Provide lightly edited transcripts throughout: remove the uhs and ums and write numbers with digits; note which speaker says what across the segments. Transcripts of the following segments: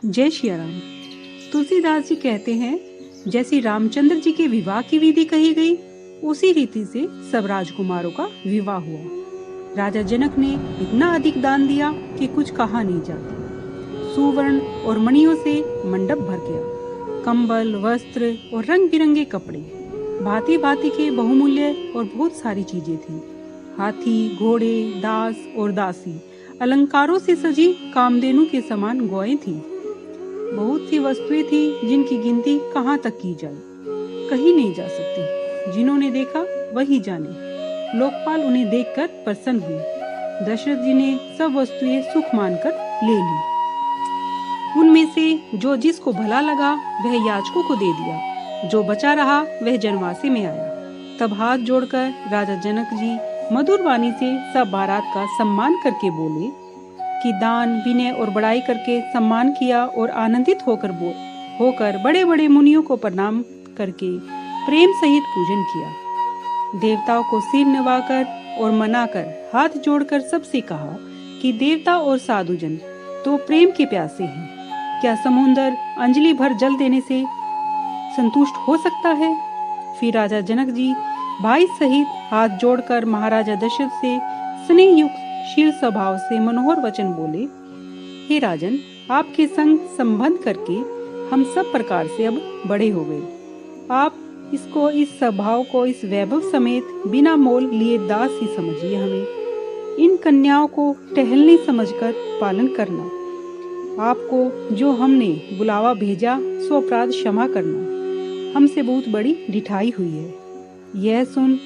Speaker 1: जय श्री राम। तुलसीदास जी कहते हैं, जैसी रामचंद्र जी के विवाह की विधि कही गई, उसी रीति से सब राजकुमारों का विवाह हुआ। राजा जनक ने इतना अधिक दान दिया कि कुछ कहा नहीं जाता। सुवर्ण और मणियों से मंडप भर गया। कंबल, वस्त्र और रंग बिरंगे कपड़े, भांति भांति के बहुमूल्य और बहुत सारी चीजें थी। हाथी, घोड़े, दास और दासी, अलंकारों से सजी कामधेनु के समान गौएं थी। बहुत सी वस्तुएं थी जिनकी गिनती कहाँ तक की जाए, कहीं नहीं जा सकती। जिन्होंने देखा वही जाने। लोकपाल उन्हें देखकर प्रसन्न हुए। दशरथ जी ने सब वस्तुएं सुख मानकर ले ली। उनमें से जो जिसको भला लगा वह याचकों को दे दिया, जो बचा रहा वह जनवासे में आया। तब हाथ जोड़कर राजा जनक जी मधुर वाणी से सब बारात का सम्मान करके बोले कि दान, विनय और बड़ाई करके सम्मान किया और आनंदित होकर बड़े बड़े मुनियों को प्रणाम करके प्रेम सहित पूजन किया। देवताओं को सिर नवाकर और मनाकर हाथ जोड़कर सबसे कहा कि देवता और साधुजन तो प्रेम के प्यासे हैं। क्या समुंदर अंजलि भर जल देने से संतुष्ट हो सकता है? फिर राजा जनक जी भाई सहित हाथ जोड़कर महाराजा दशरथ से स्नेह युक्त शील स्वभाव से मनोहर वचन बोले, हे राजन, आपके संग संबंध करके हम सब प्रकार से अब बड़े हो गए। आप इसको, इस स्वभाव को, इस वैभव समेत बिना मोल लिए दास ही समझिए। हमें इन कन्याओं को टहलने समझकर पालन करना। आपको जो हमने बुलावा भेजा सो अपराध क्षमा करना। हमसे बहुत बड़ी ढिठाई हुई है। यह सुन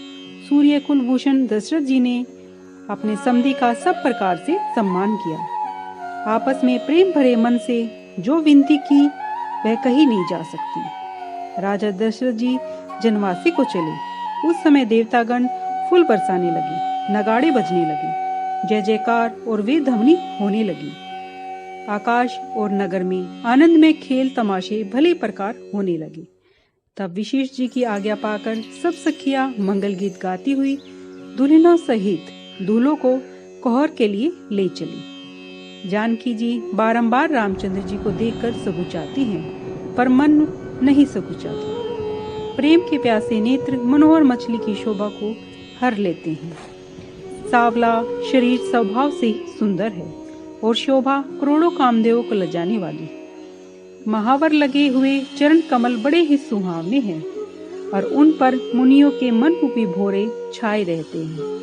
Speaker 1: सूर्य कुल भूषण दशरथ जी ने अपने समधी का सब प्रकार से सम्मान किया। आपस में प्रेम भरे मन से जो विनती की वह कही नहीं जा सकती। राजा दशरथ जी जनवासी को चले। उस समय देवतागण फूल बरसाने लगे, नगाड़े बजने लगे, जय जयकार और वेद ध्वनि होने लगी। आकाश और नगर में आनंद में खेल तमाशे भले प्रकार होने लगे। तब विशेष जी की आज्ञा पाकर सब सखियां मंगल गीत गाती हुई दुल्हनों सहित दूल्हों को कोहर के लिए ले चली। जानकी जी बारंबार रामचंद्र जी को देखकर सकुचाती हैं, पर मन नहीं सकुचाता। प्रेम के प्यासे नेत्र मनोहर मछली की शोभा को हर लेते हैं। सावला शरीर स्वभाव से सुंदर है और शोभा करोड़ों कामदेवों को लजाने वाली। महावर लगे हुए चरण कमल बड़े ही सुहावने हैं और उन पर मुनियों के मनरूपी भौरे छाए रहते हैं।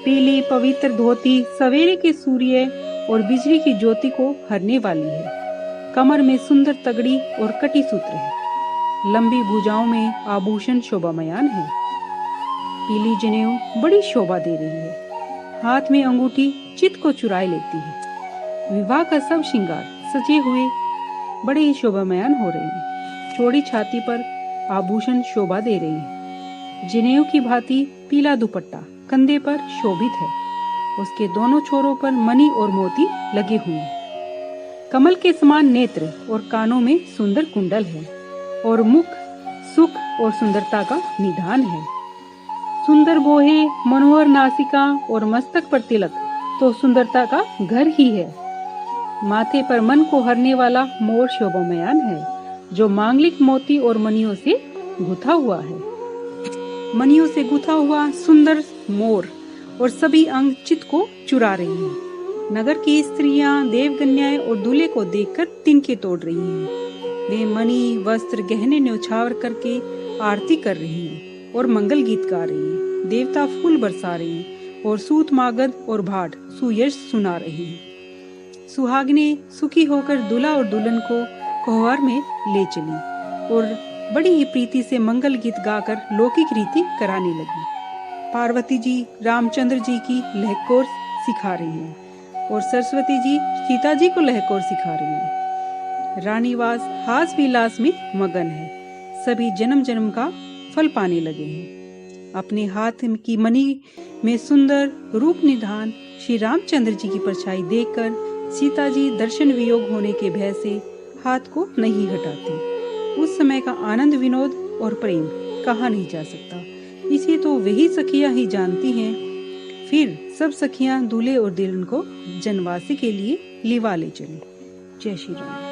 Speaker 1: पीली पवित्र धोती सवेरे के सूर्य और बिजली की ज्योति को हरने वाली है। कमर में सुंदर तगड़ी और कटी सूत्र है। लंबी भुजाओं में आभूषण शोभामयान है। पीली जनेऊ बड़ी शोभा दे रही है। हाथ में अंगूठी चित्त को चुराए लेती है। विवाह का सब श्रृंगार सजे हुए बड़े ही शोभामयान हो रहे हैं। चौड़ी छाती पर आभूषण शोभा दे रहे हैं। जनेऊ की भांति पीला दुपट्टा कंधे पर शोभित है। उसके दोनों छोरों पर मणि और मोती लगे हुए हैं। कमल के समान नेत्र और कानों में सुंदर कुंडल है और मुख सुख और सुंदरता का निधान है। सुंदर भौहें, मनोहर नासिका और मस्तक पर तिलक तो सुंदरता का घर ही है। माथे पर मन को हरने वाला मोर शोभामयान है, जो मांगलिक मोती और मणियों से गुथा हुआ है। मणियों से गुथा हुआ सुंदर मोर और सभी अंग चित्त को चुरा रही हैं। नगर की स्त्रियां, देवकन्याएं और दूल्हे को देखकर तिनके तोड़ रही हैं। वे मणि, वस्त्र, गहने न्यौछावर करके आरती कर रही हैं और मंगल गीत गा रही हैं। देवता फूल बरसा रहे हैं और सूत, मागध और भाट सुयश सुना रही हैं। सुहागिनें सुखी होकर दूल्हा और दुल्हन को कोहर में ले चली और बड़ी ही प्रीति से मंगल गीत गाकर लौकिक रीति कराने लगी। पार्वती जी रामचंद्र जी की लहकोर सिखा रही हैं और सरस्वती जी सीता जी को लहकोर सिखा रही हैं। रानीवास हास विलास में मगन है। सभी जन्म जन्म का फल पाने लगे हैं। अपने हाथ की मणि में सुंदर रूप निधान श्री रामचंद्र जी की परछाई देखकर सीता जी दर्शन वियोग होने के भय से हाथ को नहीं हटाती। उस समय का आनंद, विनोद और प्रेम कहा नहीं जा सकता। इसे तो वही सखियां ही जानती हैं। फिर सब सखियां दूल्हे और दुल्हन को जनवासी के लिए लिवा ले चली। जय श्री राम।